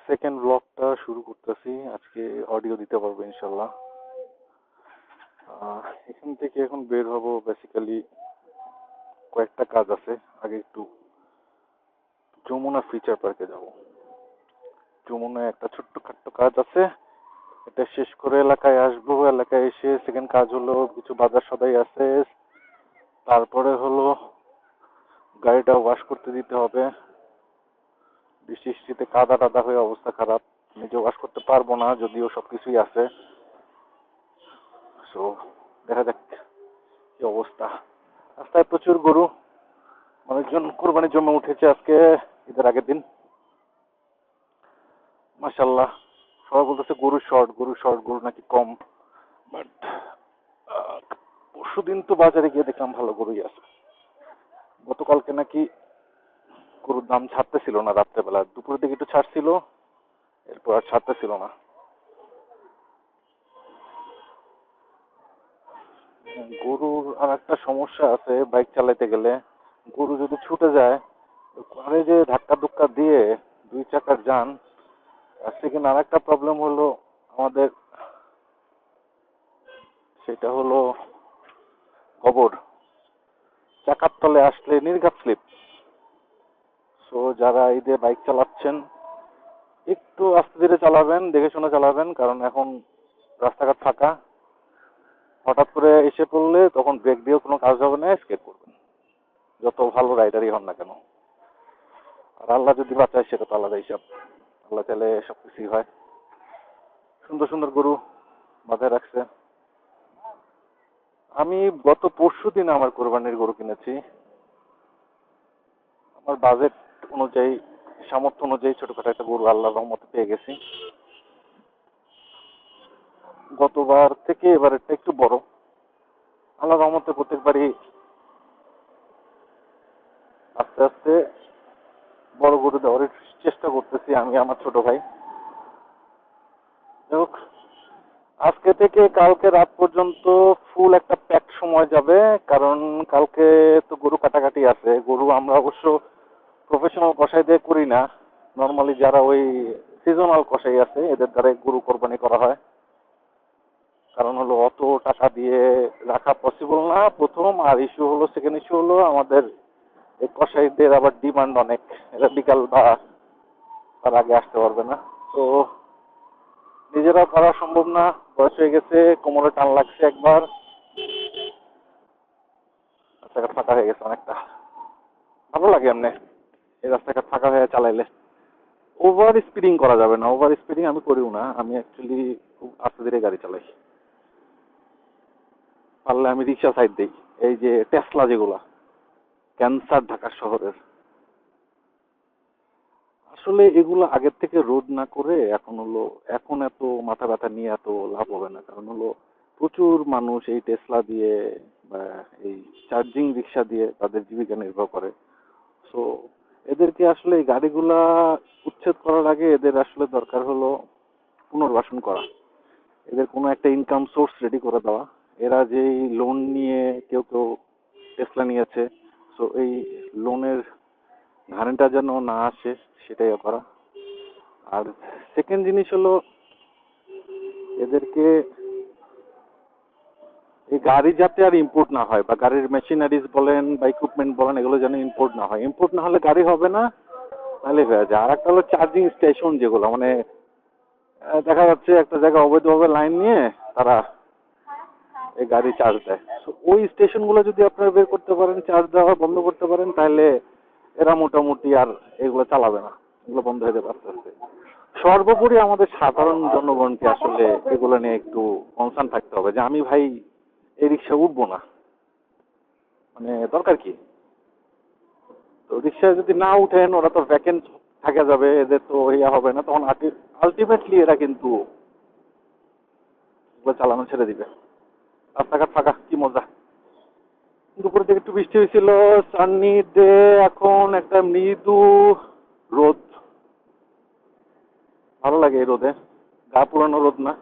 Second ব্লগটা শুরু করতেছি। আজকে অডিও দিতে পারবো ইনশাল্লাহ। এখান থেকে এখন বের হব, বেসিক্যালি কয়েকটা কাজ আছে। আগে একটু যমুনা ফিচার পার্কে যাব। যমুনায় একটা ছোট্টখাট্ট কাজ আছে, এটা শেষ করে এলাকায় আসবো। এলাকায় এসে সেকেন্ড কাজ হলো কিছু বাজার সদাই আছে, তারপরে হলো গাড়িটা ওয়াশ করতে দিতে হবে। বৃষ্টিতে কাদা টাদা হয়ে অবস্থা খারাপ, নিজে ওয়াশ করতে পারবো না, যদিও সবকিছুই আছে। সো দেখা যাক কি অবস্থা। রাস্তায় প্রচুর গরু, মানুষজন কোরবানির জন্য উঠেছে আজকে, ঈদের আগের দিন। মাশাল্লাহ, সবাই বলতেছে গরু শর্ট, গরু শর্ট, গরু নাকি কম। বাট পরশু দিন তো বাজারে গিয়ে দেখলাম ভালো গরুই আছে। গতকালকে নাকি গরুর দাম ছাড়তেছিল না, রাত্রেবেলা দুপুরের দিকে একটু ছাড়ছিল, এরপর আর ছাড়তেছিল না। গরুর আর একটা সমস্যা আছে, বাইক চালাইতে গেলে গরু যদি ছুটে যায়, আরে যে ধাক্কা ধুক্কা দিয়ে দুই চাকার যান। আর সেখানে আর একটা প্রবলেম হলো আমাদের, সেটা হলো কবর। চাকার তলে আসলে নির্ঘাত স্লিপ। সো যারা এই যে বাইক চালাচ্ছেন একটু আস্তে ধীরে চালাবেন, দেখে শুনে চালাবেন, কারণ এখন রাস্তাঘাট ফাঁকা। হঠাৎ করে এসে পড়লে তখন ব্রেক দিয়েও কোনো কাজ হবে না, স্কেট করবেন, যত ভালো রাইডারই হন না কেন। আর আল্লাহ যদি বাঁচায় সেটা তো আলাদা হিসাব, আল্লাহ চাইলে সবকিছুই হয়। সুন্দর সুন্দর গরু বাঁধায় রাখছে। আমি গত পরশু দিন আমার কোরবানির গরু কিনেছি। আমার বাজেট অনুযায়ী, সামর্থ্য অনুযায়ী ছোটখাটো একটা গরু আল্লাহর রহমতে পেয়ে গেছি। গতবার থেকে এবারেরটা একটু বড়। আল্লাহর রহমতে প্রত্যেকবারই আস্তে আস্তে বড় গরু দেওয়ার চেষ্টা করতেছি আমি, আমার ছোট ভাই। যাই হোক, আজকে থেকে কালকে রাত পর্যন্ত ফুল একটা প্যাক সময় যাবে, কারণ কালকে তো গরু কাটাকাটি আছে। গরু আমরা অবশ্য প্রফেশনাল কসাই দিয়ে করি না, নর্মালি যারা ওই সিজনাল কসাই আছে এদের দ্বারা গরু কোরবানি করা হয়। কারণ হলো অত টাকা দিয়ে রাখা পসিবল না প্রথম, আর ইস্যু হলো, সেকেন্ড ইস্যু হলো আমাদের এই কসাইদের আবার ডিমান্ড অনেক। এরা বিকাল বা তার আগে আসতে পারবে না। তো নিজেরা করা সম্ভব না, বয়স হয়ে গেছে, কোমরে টান লাগছে একবার, রাস্তাঘাট ফাঁকা হয়ে গেছে অনেকটা। ভালো লাগে এমনি এই রাস্তাঘাট ফাঁকা হয়ে চালাইলে। ওভার স্পিডিং করা যাবে না, ওভার স্পিডিং আমি করিও না। আমি অ্যাকচুয়ালি খুব আস্তে ধীরে গাড়ি চালাই। পারলে আমি রিক্সা সাইড দিই, এই যে টেসলা যেগুলা, ক্যান্সার ঢাকা শহরের। আসলে এগুলো আগের থেকে রোধ না করে এখন এত মাথা ব্যথা নিয়ে এত লাভ হবে না। কারণ হলো প্রচুর মানুষ এই টেসলা দিয়ে বা এই চার্জিং রিক্সা দিয়ে তাদের জীবিকা নির্বাহ করে। সো এদেরকে আসলে এই গাড়িগুলা উচ্ছেদ করার আগে এদের আসলে দরকার হলো পুনর্বাসন করা, এদের কোনো একটা ইনকাম সোর্স রেডি করে দেওয়া। এরা যেই লোন নিয়ে কেউ কেউ টেসলা নিয়েছে, সো এই লোনের ঘানিটা যেন না আসে সেটাই করা। আর সেকেন্ড জিনিস হলো এদেরকে এই গাড়ি যাতে আর ইম্পোর্ট না হয়, বা গাড়ির মেশিনারিজ বলেন বা ইকুইপমেন্ট বলেন, এগুলো যেন ইম্পোর্ট না হয়। ইম্পোর্ট না হলে গাড়ি হবে না, তাহলে হয়ে যায়। আর একটা হলো চার্জিং স্টেশন, যেগুলো মানে দেখা যাচ্ছে একটা জায়গায় অবৈধভাবে লাইন নিয়ে তারা এই গাড়ি চার্জ দেয়। তো ওই স্টেশনগুলো যদি আপনারা বের করতে পারেন, চার্জ দেওয়া বন্ধ করতে পারেন, তাহলে এরা মোটামুটি আর এগুলো চালাবে না, এগুলো বন্ধ হয়ে যাবে আস্তে আস্তে। সর্বোপরি আমাদের সাধারণ জনগণকে আসলে এগুলো নিয়ে একটু কনসার্ন থাকতে হবে, যে আমি ভাই এই রিক্সা উঠবো না, মানে দরকার কি। তো রিক্সায় যদি না উঠেন, ওরা তো ভ্যাকেন্ট থাকা যাবে, এদের তো ইয়া হবে না, তখন আলটিমেটলি এরা কিন্তু এগুলো চালানো ছেড়ে দিবে। রাস্তাঘাট ফাঁকা, কি মজা। দুপুরের দিকে একটু বৃষ্টি হয়েছিল, সান্নি ডে। এখন একটা মৃদু রোদ, ভালো লাগে এই রোদে। গা পুরানো রোদ না,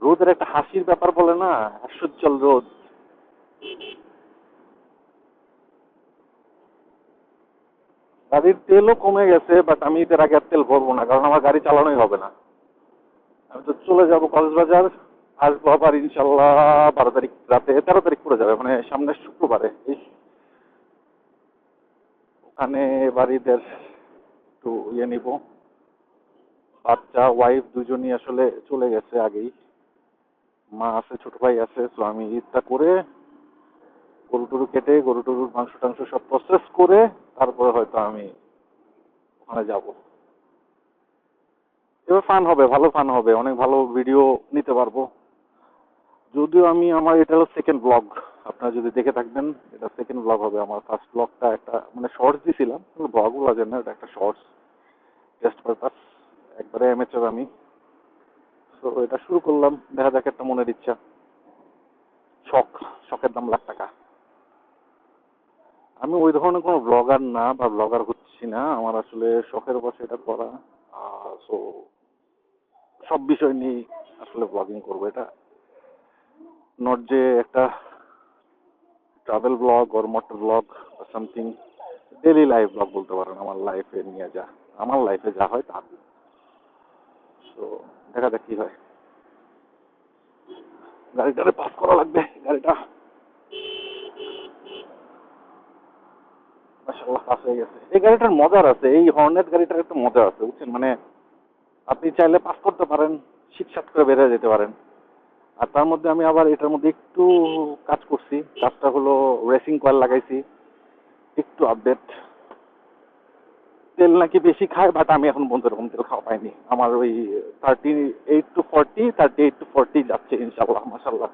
রোদের একটা হাসির ব্যাপার বলে না, হাস্যোজ্জ্বল রোদ। গাড়ির তেলও কমে গেছে, বাট আমি এটার আগে আর তেল ভরবো না, কারণ আমার গাড়ি চালানোই হবে না। আমি তো চলে যাব কক্সবাজার, আসবো আবার ইনশাল্লাহ 12 তারিখ রাতে, 13 তারিখ পড়ে যাবে, মানে সামনের শুক্রবারে। ওখানে বাড়িদের একটু নিব। বাচ্চা ওয়াইফ দুজনই আসলে চলে গেছে আগেই। মা আছে, ছোট ভাই আছে। তো আমি ঈদটা করে গরু টরু কেটে গরু টরুর মাংস টাংস সব প্রসেস করে তারপরে হয়তো আমি ওখানে যাব। এবার ফান হবে, ভালো ফান হবে, অনেক ভালো ভিডিও নিতে পারবো। যদিও আমি আমার এটা হলো সেকেন্ড ব্লগ, আপনারা যদি দেখে থাকবেন, এটা সেকেন্ড ব্লগ হবে। আমার ফার্স্ট ব্লগটা একটা মানে শর্টস দিছিলাম, কিন্তু ব্লগও লাগে না, এটা একটা শর্টস, টেস্ট পারপাস, একবারে অ্যামেচার আমি। তো এটা শুরু করলাম, দেখা যাক, একটা মনের ইচ্ছা, শখ, শখের দাম লাখ টাকা। আমি ওই ধরনের কোনো ব্লগার না, বা ব্লগার হচ্ছি না, আমার আসলে শখের বসে এটা করা। সো সব বিষয় নিয়ে আসলে ব্লগিং করবো, এটা নট যে একটা ট্রাভেল ব্লগ ওর মোটর ব্লগ বা সামথিং, ডেইলি লাইফ ব্লগ বলতে পারেন, আমার লাইফে নিয়ে যা, আমার লাইফে যা হয় তা। তো দেখা যাক কি হয়। গাড়িটারে পাস করা লাগবে, গাড়িটা মাশাআল্লাহ পাস হয়ে গেছে। এই গাড়িটার মজার আছে, এই হর্নেট গাড়িটার একটা মজা আছে বুঝছেন, মানে আপনি চাইলে পাস করতে পারেন, শীতসাত করে বেরিয়ে যেতে পারেন। আর তার মধ্যে আমি আবার এটার মধ্যে একটু কাজ করছি, কাজটা হলো রেসিং কয়েল লাগাইছি, একটু আপডেট। তেল নাকি বেশি খায়, বাট আমি এখন পর্যন্ত এরকম তেল খাওয়া পাইনি। আমার ওই 38 to 40 যাচ্ছে ইনশাল্লাহ, মাশাল্লাহ।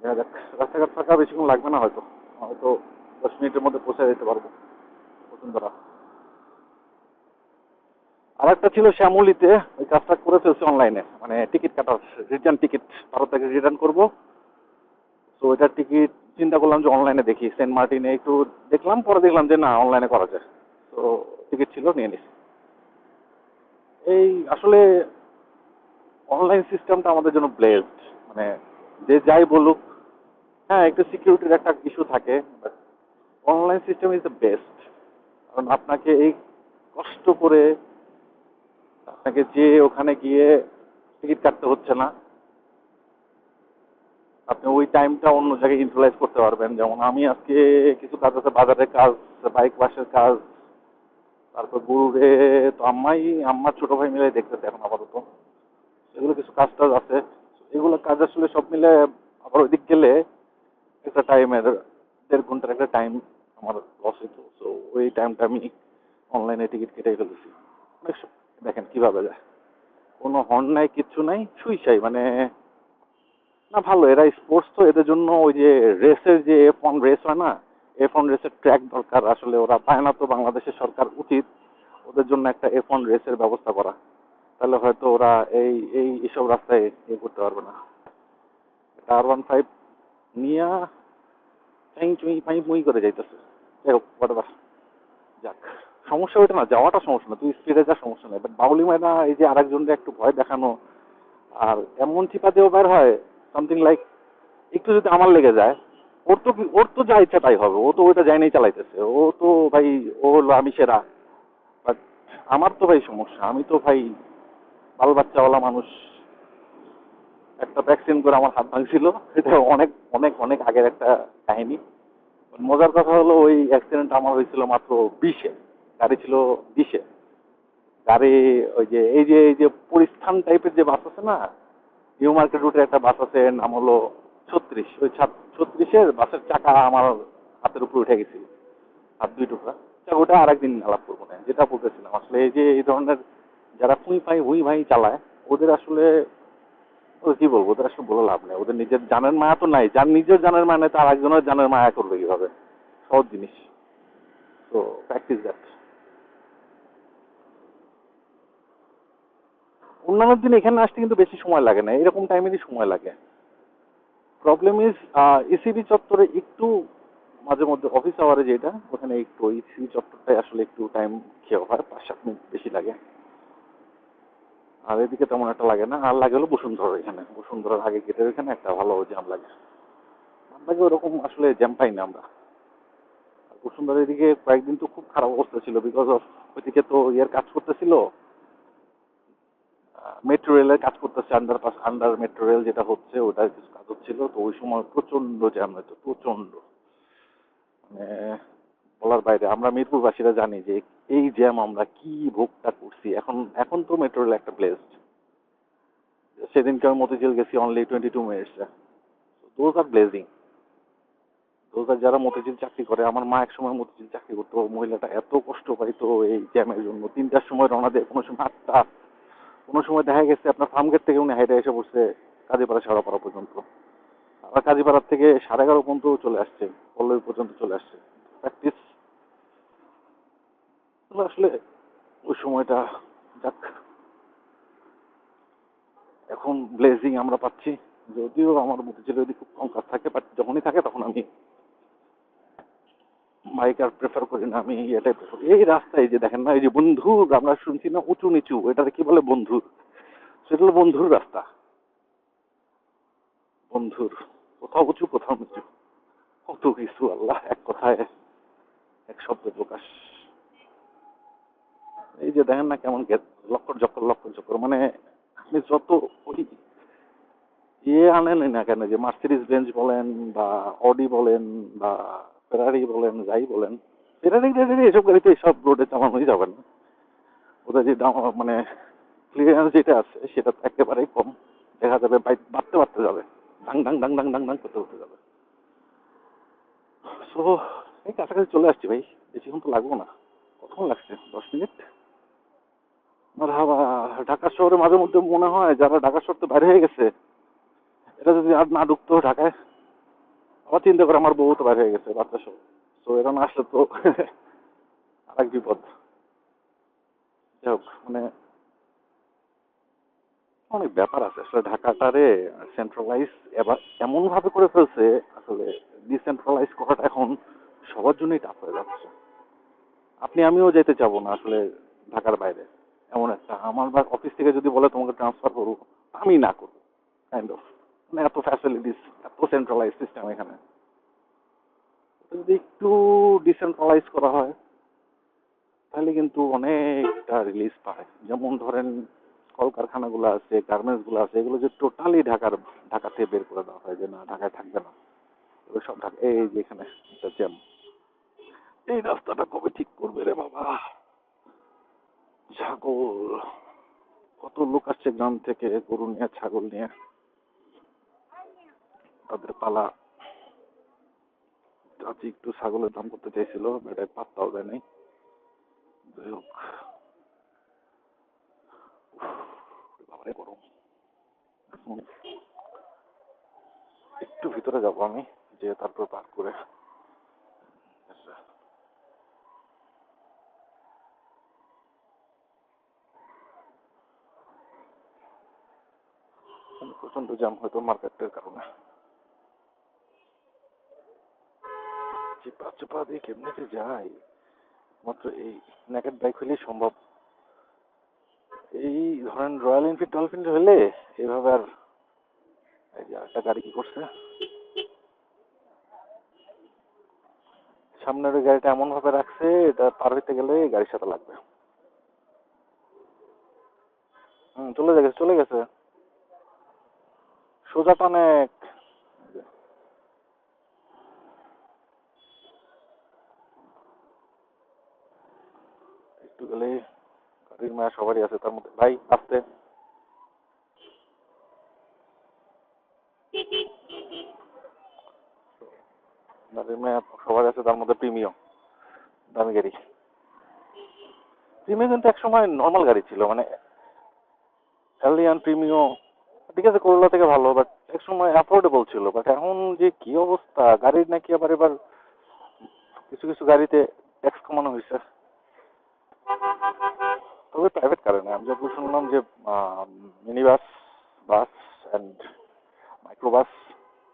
দেখা যাক, রাস্তাঘাট ফাঁকা, বেশিক্ষণ লাগবে না হয়তো, হয়তো 10 মিনিটের মধ্যে পৌঁছে যেতে পারবো বসুন্ধরা। আর একটা ছিল শ্যামলিতে, ওই কাজটা করে ফেলছে অনলাইনে, মানে টিকিট কাটার, রিটার্ন টিকিট, ভারত থেকে রিটার্ন করবো। তো ওইটার টিকিট চিন্তা করলাম যে অনলাইনে দেখি, সেন্ট মার্টিনে একটু দেখলাম, পরে দেখলাম যে না, অনলাইনে করা যায়। তো টিকিট ছিল, নিয়ে নিছি। এই আসলে অনলাইন সিস্টেমটা আমাদের জন্য ব্লেসড, মানে যে যাই বলুক, হ্যাঁ একটু সিকিউরিটির একটা ইস্যু থাকে, but online system is the best. কারণ আপনাকে এই কষ্ট করে আপনাকে যে ওখানে গিয়ে টিকিট কাটতে হচ্ছে না, আপনি ওই টাইমটা অন্য জায়গায় ইউটিলাইজ করতে পারবেন। যেমন আমি আজকে কিছু কাজ আছে, বাজারের কাজ, বাইক ওয়াশের কাজ, তারপর গরুরে তো আম্মার ছোট ভাই মিলে দেখতেছে এখন আপাতত, এগুলো কিছু কাজ টাজ আছে। এগুলো কাজ আসলে সব মিলে আবার ওইদিক গেলে একটা টাইমের 1.5 ঘন্টার একটা টাইম আমার লস হইতো। তো ওই টাইমটা আমি অনলাইনে টিকিট কেটে ফেলেছি। দেখেন কিভাবে যায়, কোনো হর্ন নাই, কিচ্ছু নাই, সুইসাই মানে। না ভালো, এরা স্পোর্টস তো, এদের জন্য ওই যে রেসের যে F1 রেস হয় না, F1 রেসের ট্র্যাক দরকার আসলে, ওরা পায় না। তো বাংলাদেশের সরকার উচিত ওদের জন্য একটা F1 রেসের ব্যবস্থা করা, তাহলে হয়তো ওরা এই এই এসব রাস্তায় করতে পারবে না। একটা R15 নিয়ে চাই চুই পাই মুই করে যাইতেছে। যাই হোক, whatever, যাক, সমস্যা ওইটা না, যাওয়াটা সমস্যা না, তুই স্পিডে যা, সমস্যা নেই। বাট বাউলি মায়না এই যে আরেকজনকে একটু ভয় দেখানো, আর এমন চিপাতেও বের হয়, সামথিং লাইক একটু যদি আমার লেগে যায়, ওর তো যা ইচ্ছা তাই হবে, ও তো ওইটা যাই চালাইতেছে, ও তো ভাই, ও হলো আমি সেরা। বাট আমার তো ভাই সমস্যা, আমি তো ভাই বাল বাচ্চাওয়ালা মানুষ। একটা ভ্যাকসিন করে আমার হাত ভাঙছিল, এটা অনেক অনেক অনেক আগের একটা কাহিনী। মজার কথা হলো, ওই অ্যাক্সিডেন্ট আমার হয়েছিল মাত্র 20-এ, গাড়ি ছিল 20-এ। গাড়ি ওই যে এই যে পরিস্থান টাইপের যে বাস আছে না, নিউ মার্কেট রুটে একটা বাস আছে, নাম হলো 36, ওই 36-এর বাসের চাকা আমার হাতের উপরে উঠে গেছিল, হাত দুই টুকরা। ওটা আর একদিন আলাপ করবো না, যেটা বলতেছিলাম আসলে, এই যে এই ধরনের যারা হুই ভাই চালায়, ওদের আসলে ওদের কি বলবো, ওদের আসলে বলে লাভ নেই। ওদের নিজের জানের মায়া তো নাই, যার নিজের জানের মায়া নেই, তার একজনের জানের মায়া করবে কিভাবে? সহজ জিনিস। তো প্র্যাকটিস দ্যাট। অন্যান্য দিন এখানে আসতে কিন্তু বেশি সময় লাগে না, এরকম টাইমেরই সময় লাগে। প্রবলেম ইজ ইসিবি চত্বরে একটু মাঝে মধ্যে অফিস আওয়ারে যেটা, ওখানে একটু ইসিবি চত্বরটাই আসলে একটু টাইম খেয়ে হয়, 5-7 মিনিট বেশি লাগে। আর এদিকে তেমন একটা লাগে না। আর লাগে হলো বসুন্ধরা, এখানে বসুন্ধরার আগে গেটের এখানে একটা ভালো জ্যাম লাগে। জ্যাম লাগে, ওরকম আসলে জ্যাম পাই না আমরা। বসুন্ধরা এদিকে কয়েকদিন তো খুব খারাপ অবস্থা ছিল, বিকজ অফ ওইদিকে তো ইয়ের কাজ করতেছিল, মেট্রো রেলের কাজ করতেছে, আন্ডারপাস আন্ডার মেট্রো রেল যেটা হচ্ছে ওটার কিছু কাজ হচ্ছিল, তো ওই সময় প্রচন্ড জ্যাম হতো, প্রচন্ড, মানে বলার বাইরে। আমরা মিরপুরবাসীরা জানি যে এই জ্যাম আমরা কি ভোগটা করছি। এখন এখন তো মেট্রো রেল একটা প্লেস, সেদিনকে আমি মতিঝিল গেছি only 22 minutes. Those are blazing, those are যারা মতিঝিল চাকরি করে। আমার মা এক সময় মতিঝিল চাকরি করতো, মহিলাটা এত কষ্ট পাইতো এই জ্যামের জন্য। 3টার সময় রওনা দেয়, কোনো সময় 8টা, কোনো সময় দেখা গেছে আপনার ফার্মগেট থেকে উনি হাইটে এসে পড়ছে কাজীপাড়া সারাপাড়া পর্যন্ত, আবার কাজীপাড়ার থেকে 11:30 পর্যন্ত চলে আসছে, পল্লবী পর্যন্ত চলে আসছে প্র্যাকটিস। আসলে ওই সময়টা, যাক, এখন ব্লেজিং আমরা পাচ্ছি। যদিও আমার মতিঝিল যদি খুব কম কাজ থাকে, বাট যখনই থাকে তখন আমি বাইক আর প্রেফার করি না, আমি এটাই প্রেফার করি। এই রাস্তায় যে দেখেন না, এই যে বন্ধুর আমরা শুনছি না উঁচু নিচু, এটাকে কি বলে? বন্ধুর। সেটা হলো বন্ধুর রাস্তা, বন্ধুর। কোথাও উঁচু কোথাও নিচু, কত কিছু আল্লাহ এক কথায় এক শব্দে প্রকাশ। এই যে দেখেন না কেমন লক্কর জক্কর লক্কর জক্কর, মানে আপনি যত ওই আনেন না কেন, যে মার্সিডিজ বেঞ্জ বলেন বা অডি বলেন বা ফেরারি বলেন, যাই বলেন, ফেরারি টেরারি এসব গাড়িতে সব রোডে চালানোই যাবে না। ওদের যে দাম, মানে ক্লিয়ারেন্স যেটা আছে সেটা তো একেবারেই কম। দেখা যাবে বাইক বাড়তে বাড়তে যাবে, ডাং ডাং ডাং ডাং ডাং ডাং করতে করতে যাবে। সো এই কাছাকাছি চলে আসছি ভাই, বেশিক্ষণ তো লাগবো না। কতক্ষণ লাগছে? 10 মিনিট। মারহাবা। ঢাকা শহরে মাঝে মধ্যে মনে হয় যারা ঢাকা শহর তো বাইরে হয়ে গেছে, এটা যদি আর না ঢুকতো ঢাকায়, আবার চিন্তা করে আমার বউ তো বাইরে হয়ে গেছে বাচ্চা সহ, তো এরা না আসলে তো আরেক বিপদ। যাই হোক, মানে অনেক ব্যাপার আছে আসলে ঢাকাটারে সেন্ট্রালাইজ এবার এমন ভাবে করে ফেলছে, আসলে ডিসেন্ট্রালাইজ করাটা এখন সবার জন্যই টাফ হয়ে যাচ্ছে। আপনি আমিও যেতে চাবো না আসলে ঢাকার বাইরে। এমন একটা আমার অফিস থেকে যদি বলে তোমাকে ট্রান্সফার করবো, আমি না করবো, কাইন্ড অফ। মানে এত ফ্যাসিলিটিস, এত সেন্ট্রালাইজ সিস্টেম এখানে। যদি একটু ডিসেন্ট্রালাইজ করা হয় তাহলে কিন্তু অনেকটা রিলিজ পায়। যেমন ধরেন কলকারখানাগুলো আছে, গার্মেন্টস গুলো আছে, এগুলো যে টোটালি ঢাকাতে বের করে দেওয়া হয়, যে না ঢাকায় থাকবে না, এগুলো সব ঢাকা। এই যে এখানে একটা জ্যাম, এই রাস্তাটা কবে ঠিক করবে রে বাবা? ছাগল, কত লোক আসছে গ্রাম থেকে গরু নিয়ে, ছাগল নিয়ে, তাদের পালা। চাচি একটু ছাগলের দাম করতে চাইছিল, এটা পাত্তাও দেয় নাই। যাই হোক, বাবারে গরম। এখন একটু ভিতরে যাব আমি, যে তারপর পার করে প্রচন্ড জ্যাম, হয়তো মার্কেটের কারণে। চিপা চাপা দিয়ে কেমনে যে যাই, মাত্র এই নেকেট বাইক হলেই সম্ভব। এই ধরেন রয়্যাল এনফিল্ড টলফিল্ড হলে এভাবে আর। এই যে একটা গাড়ি কি করছে, সামনের ওই গাড়িটা এমন ভাবে রাখছে, এটা পার হইতে গেলে গাড়ির সাথে লাগবে। চলে গেছে, চলে গেছে, সোজা টানেক। একটু গেলে গাড়ির মায়া সবারই আছে, তার মধ্যে ভাই আসতে। গাড়ির মায়া সবার আছে, তার মধ্যে প্রিমিয়াম দামি গাড়ি। প্রিমিয়াম কিন্তু একসময় নর্মাল গাড়ি ছিল, মানে অ্যালিয়ান প্রিমিও, ঠিক আছে করোলা থেকে ভালো, বাট এক সময় অ্যাফোর্ডেবল ছিল। বাট এখন যে কি অবস্থা গাড়ির, নাকি আবার এবার কিছু কিছু গাড়িতে ট্যাক্স কমানো হয়েছে। তবে প্রাইভেট কারে না, আমি যতদূর শুনলাম যে mini bus, bus and microbus,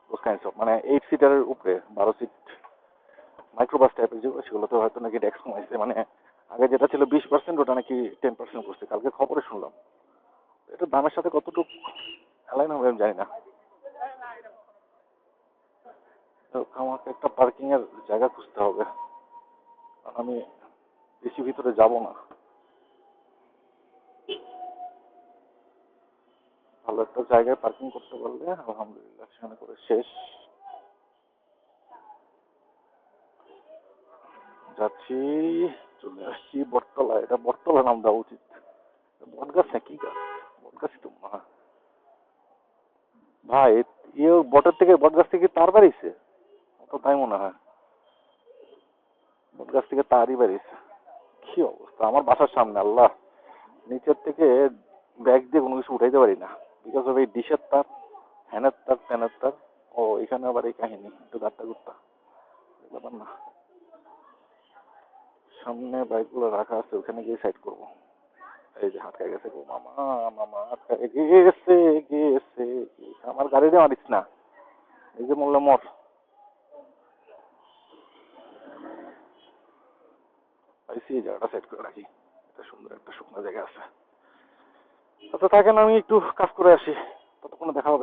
those kinds of, মানে 8 সিটারের উপরে 12 সিট মাইক্রোবাস টাইপের যেগুলো, সেগুলোতে হয়তো নাকি ট্যাক্স কমাইছে। মানে আগে যেটা ছিল 20%, ওটা নাকি 10% করছে, কালকে খবরে শুনলাম। এটা দামের সাথে কতটুকু অ্যালাইন হবে আমি জানি না। তো আমাকে একটা পার্কিং এর জায়গা খুঁজতে হবে। আমি বেশি ভিতরে যাব না। ভালো একটা জায়গায় পার্কিং করতে পারলে আলহামদুলিল্লাহ, সেখানে করে শেষ। যাচ্ছি, চলে আসছি বটতলা। এটা বটতলা নাম দেওয়া উচিত। বট গাছ না কি গাছ, বট গাছই তো মনে হয়। ভাই ইয়ে বটের থেকে বট গাছ থেকে তার বাড়িছে, তো তাই মনে হয়। বট গাছ থেকে তারই বাড়িছে। কি অবস্থা আমার বাসার সামনে, আল্লাহ! নিচের থেকে ব্যাগ দিয়ে কোনো কিছু উঠাইতে পারি না, বিকজ অফ এই ডিশের তার, হ্যানের তার, ত্যানের তার। ও এখানে আবার এই কাহিনী, একটু গাট্টা গুট্টা ব্যাপার না। সামনে বাইকগুলো রাখা আছে, ওখানে গিয়ে সাইড করবো। এই যে আটকে গেছে গো মামা, মামা আটকে গেছে, গেছে। আমার গাড়িতে মারিস না, এই যে মোল্লা মোর। পাইছি, এই জায়গাটা সেট করে রাখি। এটা সুন্দর একটা শুকনো জায়গা আছে। আচ্ছা থাকেন, আমি একটু কাজ করে আসি, ততক্ষণে দেখা হবে।